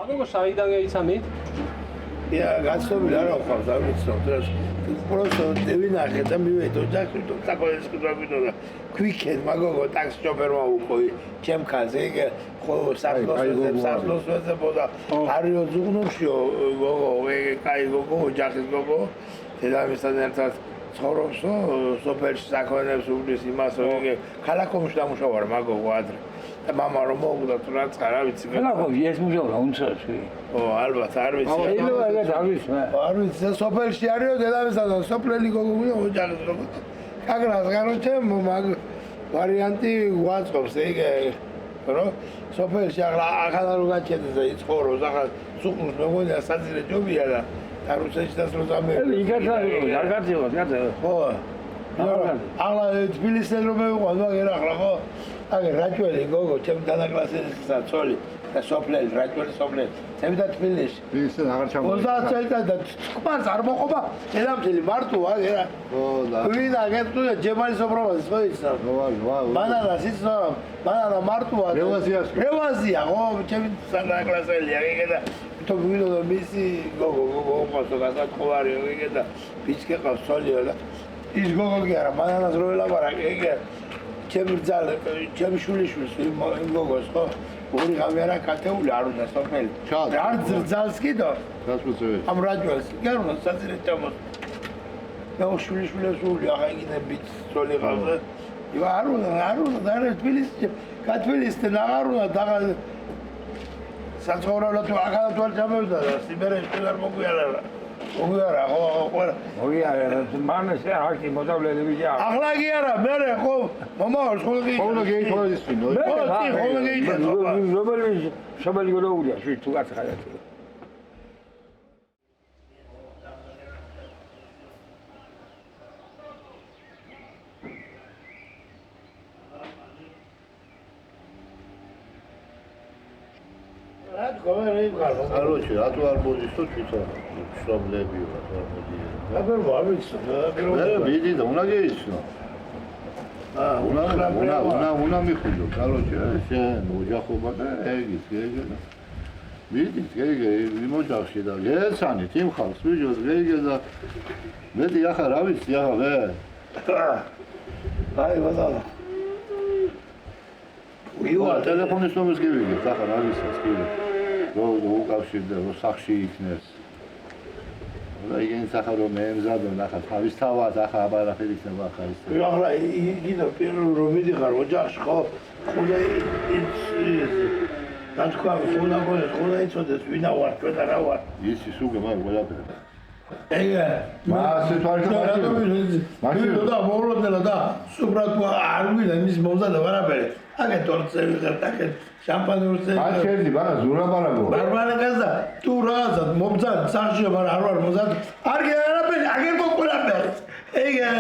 ანუ საიდან გაიცამით? გაცნობილი არ ვიყავს, არ ვიცნობ დროს. просто დევინახე და მივედო ოჯახში თუ საკოლეს კუძავიდო და ქვიქენ მაგოგო ტაქსი შოფერმა უყოი ჩემ ხაზე იგი ხო სასლოსზე ბოდა არიო ზუგნობშიო გოგო იგი კაი გოგო ოჯახის გოგო დედამისთან ერთად ცხოვრობს სოფელში საქონლებს უვლის იმას იგი ქალაქში დამუშავარ მაგოგო ადრე და მამა რომ მოვუდა თუ რაც არა ვიცი ქალაქში ეს მუშაობა უნცაში ო ალბათ არ ვიცი შეიძლება ეგეთ არ ვიცი არ ვიცი სოფელში არისო დედამისთან სოფლელი გოგოა ოჯახის გოგო კაგრას განუჩე მაგ ვარიანტი გვაწყობს იგი რომ სოფელში ახლა რო გაჩერდეს და იცხოვროს ახლა სუყურს მეგონია საძირე ჯობია და რუსეთში დასრულდა იქაცა არ გაწევა ხო ახლა თბილისში რომ მევიყვა მაგერ ახლა ხო აგერ რაჭველი გოგო ჩემი დანაკლასელისა ცოლი და სოფლელი რაჭველი სოფლელი ჩემი და თბილისში თბილისში აღარ ჩამოვიდა 30 წელი და თქმას არ მოყობა დედამთილი მარტოა ერა ხო და ვინ აგერტუ ჯემალის სოფროვაზის ხო იცნა ბანანას იცნა ბანანა მარტოა რევაზია ხო ჩემი დანაკლასელია იგი და то выло миси гого просто გასაწყობარი იგი და ბიჭკი ყავს ცოლიო და ის გოგო კი არა მანანას რო ელაპარაკე იგი ჩემი ძალე ჩემი შვილიშვილს იმ გოგოს ხო ორი ღამე არა კათეული არ უნდა სოფელი არ ძალს კიდო გასწრებით ამ რაჯოს კი არ უნდა საძირე ჩამოს და შვილიშვილს ული აღა იგი ბიჭ ცოლი ყავს და არ უნდა და თბილისში კათოლიკოსთან აღარ უნდა დაღა საცხოვრებლად თუ ახლა თუ არ ჩამოვიდა და სიბერეში არ მოგვიარა ხო ყველა მოგვიარა მან ესე აკი მოდავლები კი არა ახლა კი არა მე ხო მომავალ ხოლმე გეითხოვეს ისინი ხოლმე გეითხოვეს რომელი შობელი გოლოულია შვიდ თუ კაც ხარ короче ато არ მოდის თუ თვითონ შრომლებიო რა მოდიან აბა ვარიცო მე ვიდი და უნდა გეიცნო უნდა მიხილო короче შენ ოჯახობა და ეგის გეგე ვიდი გეგე იმ ოჯახში და გეცანით იმ ხალხს ვიჯოს გეგე და მეტი ახლა რა ვიცი ახლა მე აი ბაზალა ვივა ტელეფონის ნომერს გივიგეთ ახლა რა ვიცი სკილი რომ უკავშირდა რომ სახში იქნეს და იგი სახარო მე მზადო ახლა თავის თავად ახლა აბარაფერი იქნება ახლა ის ახლა იგი პირველ რომ მიდიხარ ოჯახში ხო ხოლმე და თქვა ხოლმე ხოლმე იცოდეს ვინა ვარ ჩვენ და რა ვარ ისი სუგე მაგ ყველაფერი ეგა მასე თვალში და მოვლოდელა და სუბრატ არ ვიდა იმის მომზადა ვარაფერი აგეთ ორცე ვიღებ აგეთ შამპანი ორცე არ შედი ბარა ზურაბარაგო ბარბარაკას და თუ რაღაცა მომზად სახში არ ვარ მომზად არ გერაფერი აგერ ყველაფერი ეგა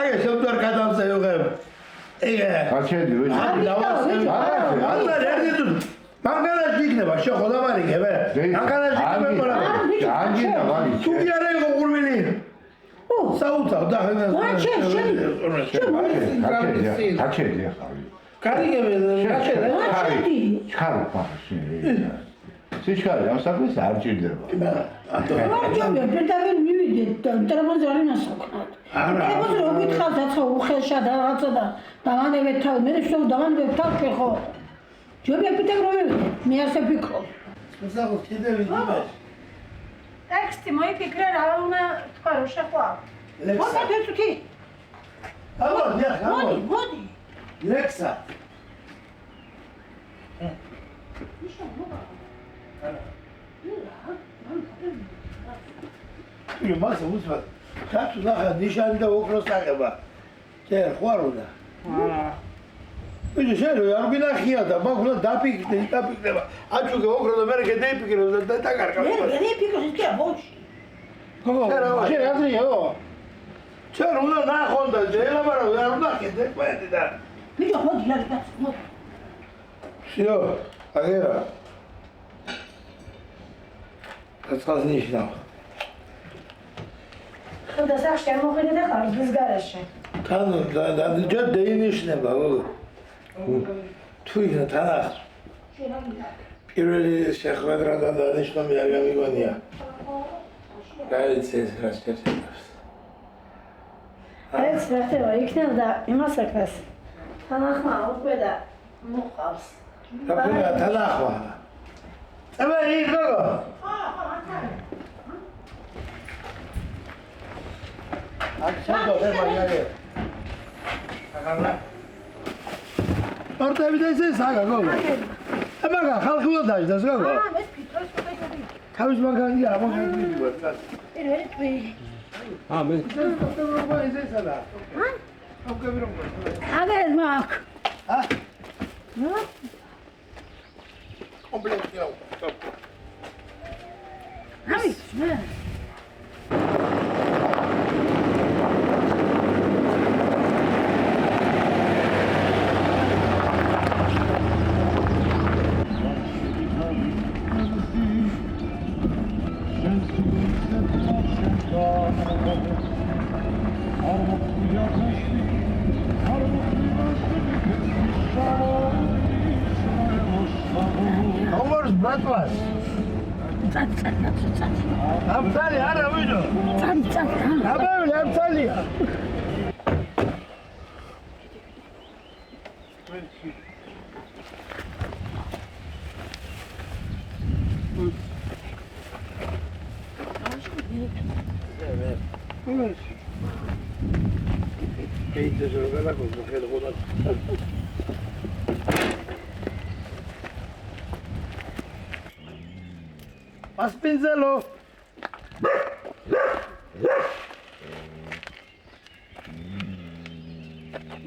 აგე შემდგარ გადავზე ვიღებ ეგა არ შედი ვეჭი არ ერთი თუ მაგალითად იქნება შეხოდა მარიგებე მაგალითად იქნება ჯანჯინა ვარი თუ კი არა იყო ყურვილი საუთა და გაჩერდი ახლა კარიგები გაჩერდა ჩქარო პასი სიჩქარე ამ საქმეს არ ჭირდება ვარჯობია პირდაპირ მივიდი მივიდე ტელეფონზე არ იმასოქნათ. ტელეფონზე რო გითხავ დაცხო უხეშა და რაღაცა და დავანებეთ თავი, მე შევ დავანებებ თავი ხო. ჯობია პიტერ რომ მივიდე, მე ასე ვფიქრობ. მოსაღო კიდე ვიდიმე. ტექსტი მოიფიქრე რა უნდა თქვა რო შეხვა. ლექსა. მოდი თუთი. მოდი. ლექსა. იმას უცბად. კაცო ნახა ნიშანი და ოქროს აღება. ჯერ ხوارუნა. შეიძლება არ გინახია და მაგ უნდა დაფიქრდება. აჩუგე ოქრო და მერე გადაიფიქრებს და დაკარგავს. მე ფიქრობ ის კი ბოჩი. შენ აზრიო? შენ უნდა ნახონ და შეიძლება რა არ უნდა ხედე ყვეთი და. მიდო მოდი რა მოდი. შიო, აგერა. კაცალ ნიშნავ. ხოდა სახში არ მოხდე და ხარ ის გარეშე. თან და ჯერ დაინიშნება გოგო. თუ იქნა თანახ. პირველი შეხვედრა და დანიშნული არ გამიგონია. გაიცეს რა შეჭერებს. ეს რა იქნებოდა იმას აკას. თანახმა უკვე და მოყავს. რა თანახმა. აბა ის გოგო. აქ შევდო მაგარი. აგანა. პორტები და ისე საგა გოგო. აბა ხალხი უნდა დაждას გოგო. მე ფიქრობ სპეციალური. თავის მაგარია, მაგარი ვიყო. პირველი ტვი. მე პორტები ისე სადა. ოკები რომ. აგერ მაგ. კომპლექტია. აი, მე. How bratlas? Amtali ara ვიდო? აბა ამტალია. Peite jogada con mujer goda. Paspinzelo.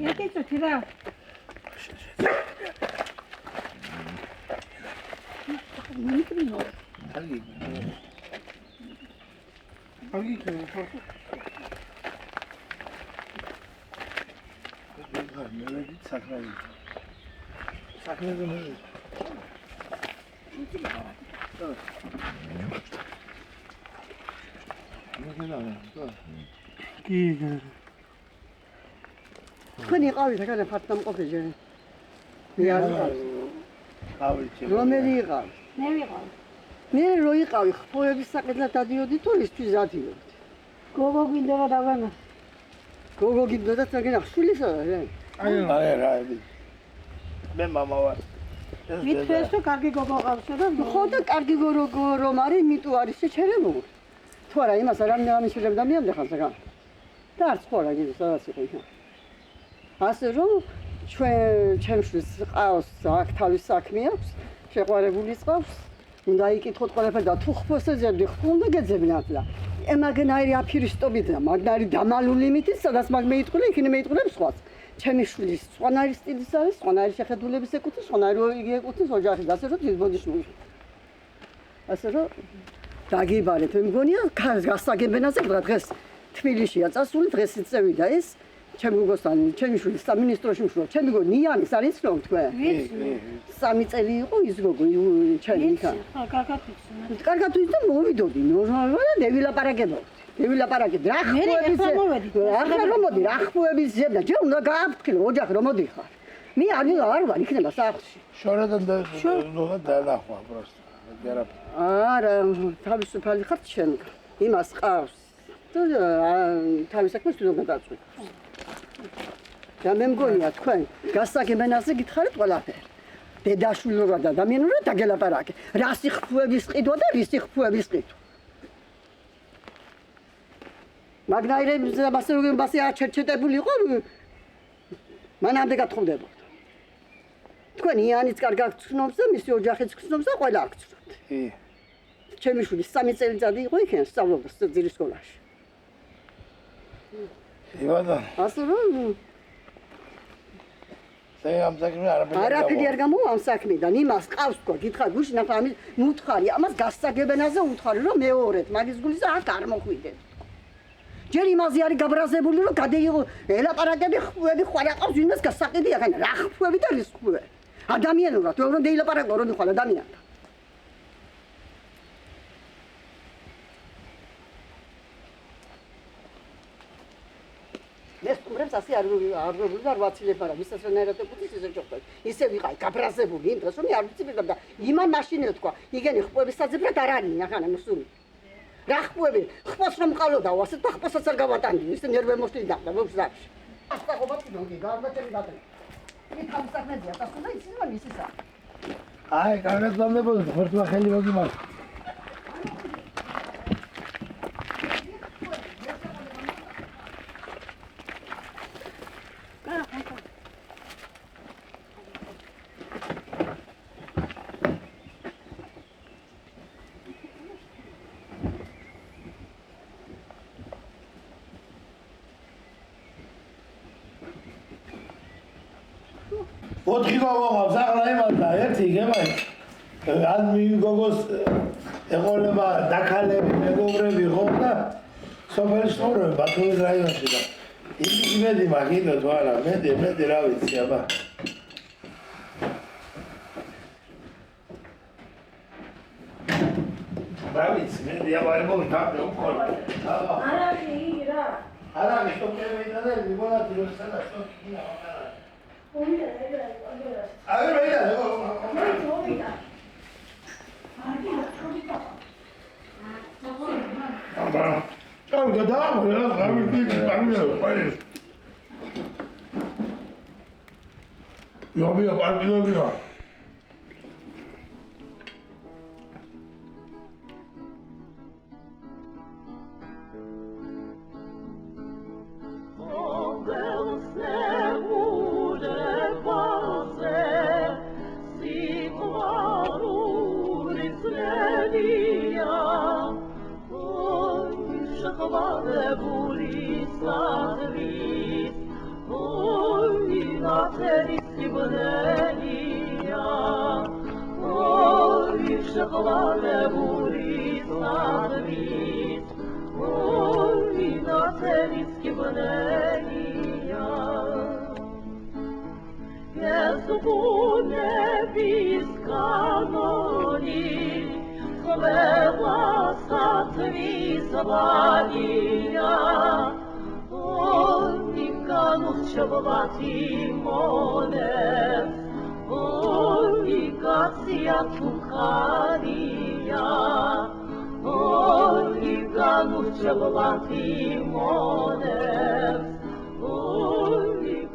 Γιατί το τυρά. თქვენი ყავით აქ ფართამყოფი ჯერ. მე არ ვიყავ. ყავით. რომელი იყავ? მე ვიყავ. მე რო იყავი ხოების საკითხად დადიოდი თუ ისთვის დადიოდი. გოგო გინდოდა დავანა. გოგო გინდოდა წაგენა ხვილისა რა. აი რა. მე მამა ვარ. მithეს თუ კარგი გოგო ყავსო და ხო და კარგი გოგო რომ არის მიტუ არის შეჩერებული. თუ არა იმას რამდენი ამიშლებდა მე ამდენ ხანს რა. და არც ხორა გიძ სადაც იყო იქ. ასე რომ ჩვენ ჩემშვის ყავს აქ თავის საქმე აქვს, შეყვარებული ყავს. უნდა იკითხოთ ყველაფერი და თუ ხფოსზე ზებდი, ხუნდა გეძებნათლა. ემაგნაირი აფირისტობით და მაგნარი დამალული მითი, სადაც მაგ მეიტყული, იქინე მეიტყულებს სხვას. ჩემი შვილის სხვანაირი სტილის არის, სხვანაირი შეხედულების ეკუთვნის, სხვანაირი იგი ეკუთვნის ოჯახის, ასე რომ ძილბოდიშული. ასე რომ დაგიბარეთ, მე მგონია, გასაგებენაზე დღეს თბილისშია წასული, დღეს იწევიდა ეს ჩემი გოგოსთან, ჩემი შვილის სამინისტროში მშრალ, ჩემი გოგო ნიანი არის რომ თქვენ. სამი წელი იყო ის გოგო ჩემი იქა. კარგად ვიცი. კარგად ვიცი და მოვიდოდი, ნორმალურად დევილაპარაკებოდი. დევილაპარაკებდი, რა ახლა რომ მოდი, რა ხმოების ზებდა, ჯერ უნდა გააფრთხილო, ოჯახი რომ მოდიხარ. მე არ ვარ, იქნება სახლში. შორადან დაანახვა პროსტა. არა, თავისუფალი ხარ შენ. იმას ყავს. თავის საქმეს თვითონ გადაწყვეტ. და მე მგონია თქვენ გასაგებენაზე გითხარით ყველაფერი. დედაშვილურად და ადამიანურად დაგელაპარაკე. რა სიხფუების ყიდვა და რის სიხფუების ყიდვა. მაგნაირებს მასე აჩერჩეტებული იყო მანამდე გათხოვდებოდა. თქვენ იანიც კარგად გწნობს და მისი ოჯახიც გწნობს და ყველა გწნობს. ჩემი შვილი 3 წელიწადი იყო იქ სწავლობდა ძირის სკოლაში. ივანა ასე რომ ამ საქმე არაფერი არ გამოვა ამ საქმედან იმას ყავს თქო გითხარ გუშინ ახლა ამის მუთხარი ამას გასაგებენაზე უთხარი რომ მეორეთ მაგის გულისა აქ არ მოხვიდეთ ჯერ იმაზე არის გაბრაზებული რომ გადაიღო ელაპარაკები ხუები ხარ აყავს ვინმეს გასაყიდი ახლა რა ხუები და რის ხუები ადამიანურად რომ დაილაპარაკო რომ ხარ ადამიანთან ეს უმრებს ასე არ და 8 წლები არა ვისაც რანაირად ეკუთვნის ისე ჯობდეთ ისე ვიყავი გაბრაზებული იმ დროს რომ მე არ ვიცი და იმან მაშინე თქვა იგენი ხუების საძებრად არ არის ახლა მოსული რა ხუები ხუას რომ ყალოდაო ასე და ხუასაც არ გავატანდი ისე ნერვე მოსტიდა და მოგზავში ასა ხობათ ნოგი გარდაჭერი დატენ იქ ამ საქმეა და სულ ისე რა ისისა აი კარგად დამდებოდი ხორცვა ხელი მოგიმართ ოთხი გოგოს ახლა იმადა ერთი გემაი ან მიგოგოს ეყოლება დაქალები მეგობრები ხო და სოფელში ცხოვრობენ ბათუმის რაიონში და იმის მედი მაგინო თუ არა მედი რა ვიცი აბა რა ვიცი მედი აბა არ მოვიტანე უყურე აბა არაფერი სტოკები და მიგონათი რომ სადა სტოკია არა Agar baila,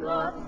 Gracias,